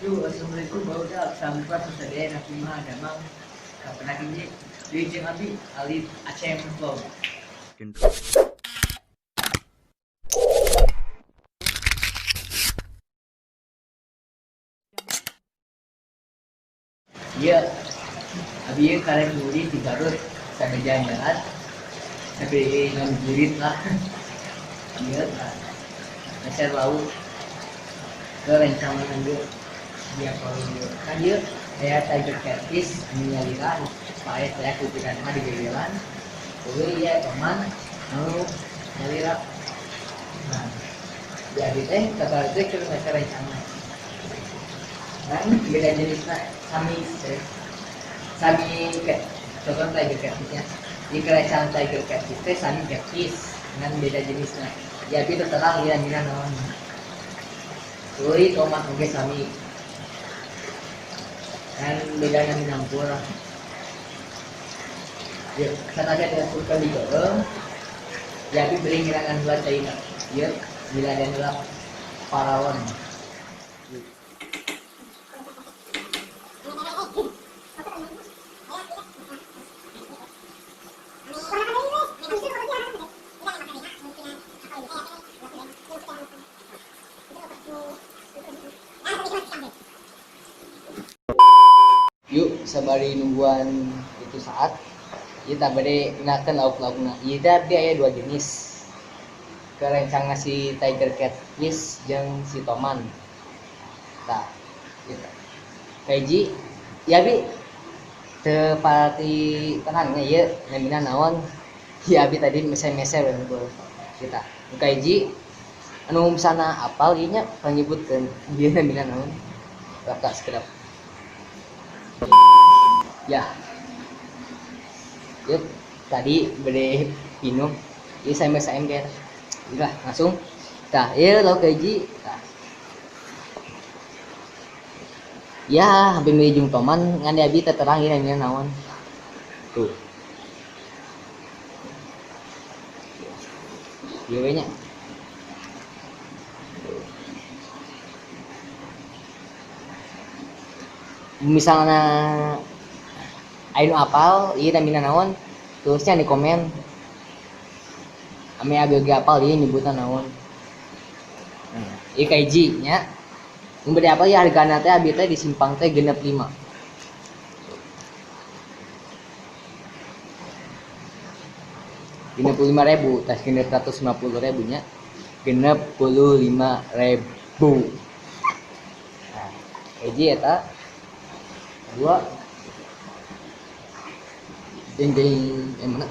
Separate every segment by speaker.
Speaker 1: Yo, assalamualaikum baru dah sampai persediaan aku mah ada mang pernah kini duit jeung abi alif Aceh Vlog. Iya, abi ye karek murid di Garut sampai jalan-jalan sampai ngabuburit lah. Iya, dasar laut ke rencangan dia dia kalau kan dia saya tiger catfish menyaliran supaya saya kupikan mah di gegelan jadi ya teman mau nyaliran nah jadi teh kata itu ke mereka rencana kan beda jenisnya sami sami kayak contoh tiger catfishnya di kerajaan tiger catfish teh sami catfish dengan beda jenisnya ya itu terang ya mina naon Suri tomat oke sami kan bedanya minampur ya karena saya tidak suka di goreng ya tapi beli ngirangan buat China ya bila ada ngelak parawan yuk sabari nungguan itu saat kita bade gunakan lauk-laukna iya dia dua jenis kerencang si tiger catfish jeung si toman tah gitu kaji ya bi tepati tenangnya ya namina naon ya bi tadi mese-mese bener kita kaji anu sana apal ieu nya nyebutkeun dia namina naon kakak sekedap ya yuk tadi bede minum ini saya ember udah langsung tah ya lo kaji tah ya hampir meujung toman ngan abi terang ini naon tuh ieu nya misalnya anu apal ieu namina naon tulisnya di komen ame agak apal ieu nyebutna naon ieu kaiji nya mun bade apal ya hargana teh abi teh di simpang teh 65 65.000 tas 150.000 nya 65.000 nah kaiji eta dua ding mana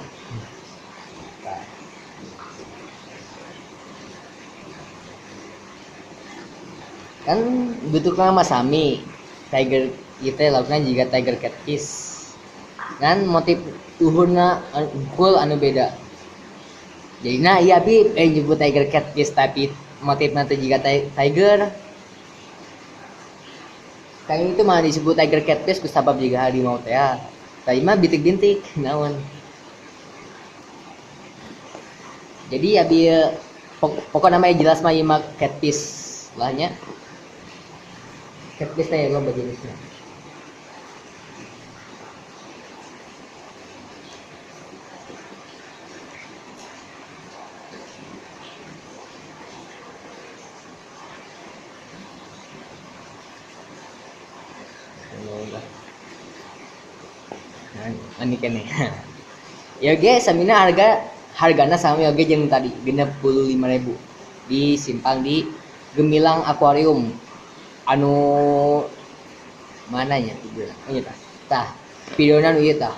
Speaker 1: kan bentuknya sama sami tiger kita lakukan juga tiger catfish kan motif tuhurna unggul anu beda jadi nah iya bi nyebut tiger catfish tapi motif nanti juga tiger kayak itu mah disebut tiger catfish ku sabab juga harimau teh tadi mah bintik-bintik naon jadi ya bi pokok namanya jelas mah ieu mah catfish lahnya catfish teh loba jenisnya ani kene ya ge samina hargana sama ya ge jeung tadi 65.000 di simpang di Gemilang Akuarium anu mananya tuh ieu tah videona nu ieu tah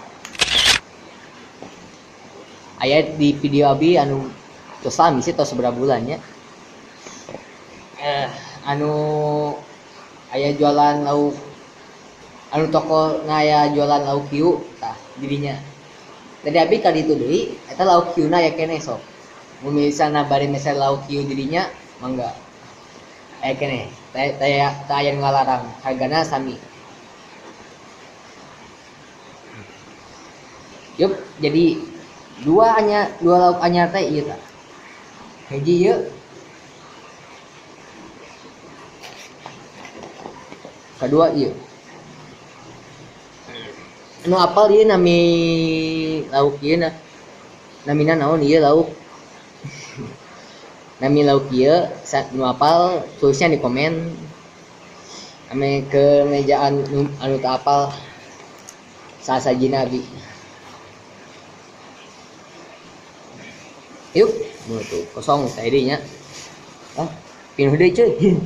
Speaker 1: aya di video abi anu tos sami sih tos seberapa bulannya anu aya jualan lauk anu toko ngaya jualan lauk hiu tah dirinya tadi abi kali itu deui eta lauk hiuna ya kene sok mun misalna bari misal lauk hiu dirinya mangga kene taya ngalarang hargana sami yup jadi dua lauk anyar teh ieu tah hiji ieu kedua iya nu apal ieu nami lauk ieu na namina naon ieu lauk nami lauk ieu nu apal tulisnya di komen ame ke mejaan anu teu apal sasajina abi yuk tuh kosong tadi nya ah pinuh deui cuy.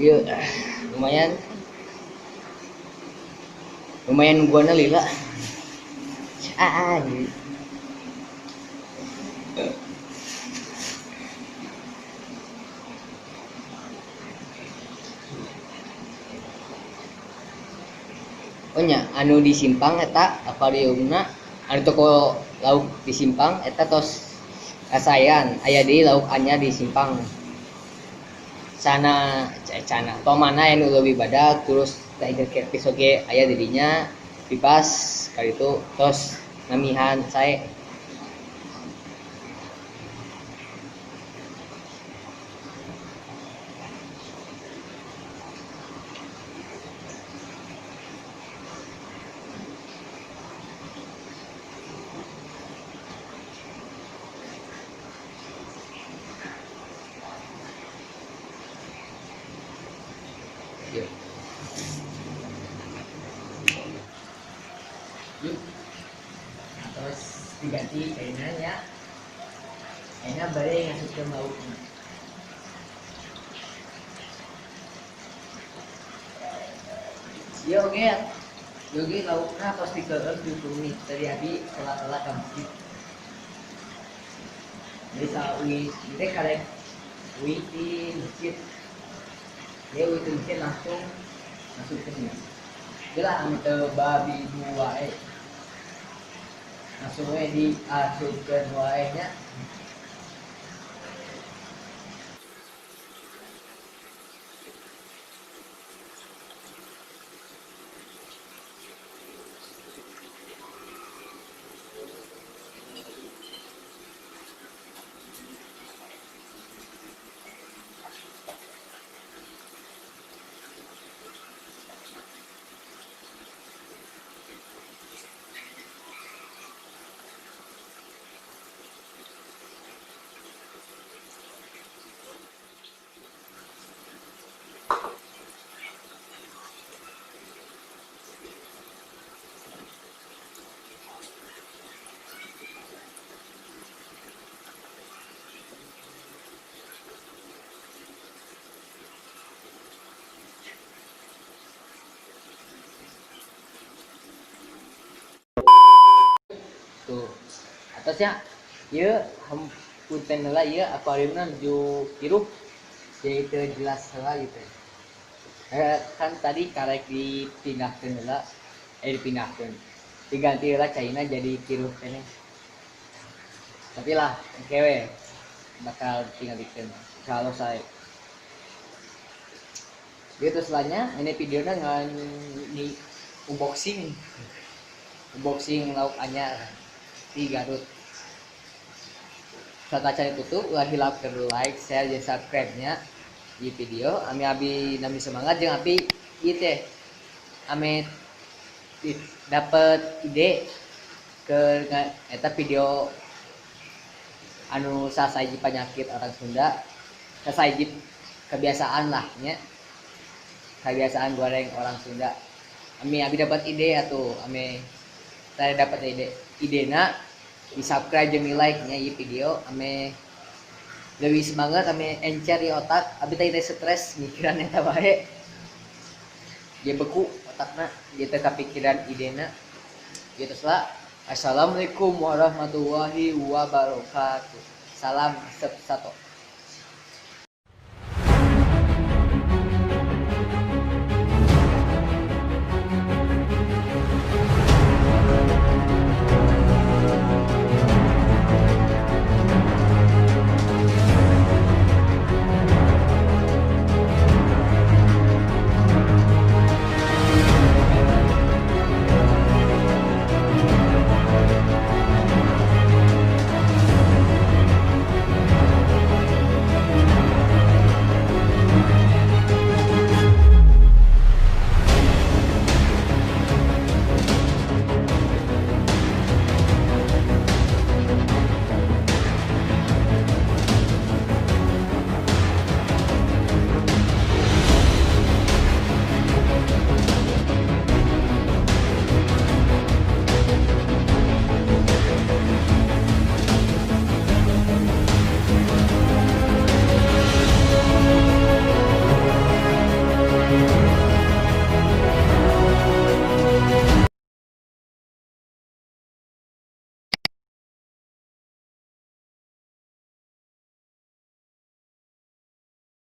Speaker 1: Iya lumayan guana lila gitu. Oh nya anu di Simpang eta akuariumna anu toko lauk di Simpang eta tos kasayan aya deui lauk anyar di Simpang sana cana to mana anu leuwih badag terus tiger catfish oge aya di dinya pipas kali itu tos ngamihan sae yuk terus diganti kayaknya ya kayaknya bare ngasih ke lauknya yo oke yogi lauknya pasti keurang dihubungi dari abi telat-telat ke masjid bisa ui kita karek ui di masjid dia ui di masjid langsung masuk ke sini jelas ante babi dua langsungnya diasupkan wae-nya tuh atasnya ya punten lah ya akuariumnya menuju kirup jadi jelas lah gitu kan tadi karek dipindahkan lah dipindahkan diganti lah China jadi kirup ini tapi lah kewe bakal tinggal bikin kalau saya gitu selanjutnya ini videonya dengan ini unboxing lauk anyar di Garut saat acara tutup ulah hilap ke like share dan subscribe nya di video ami nami semangat jeung abi ieu teh ame dapat ide ke eta video anu sasaji penyakit orang Sunda sasaji kebiasaan lah nya kebiasaan goreng orang Sunda abi dapat ide atuh saya dapat idena di subscribe jeung di like nya ieu video ame lebih semangat ame encer di otak abi teh stres mikiran eta bae dia beku otakna dia teh kapikiran idena gitu lah. Assalamualaikum warahmatullahi wabarakatuh. Salam satu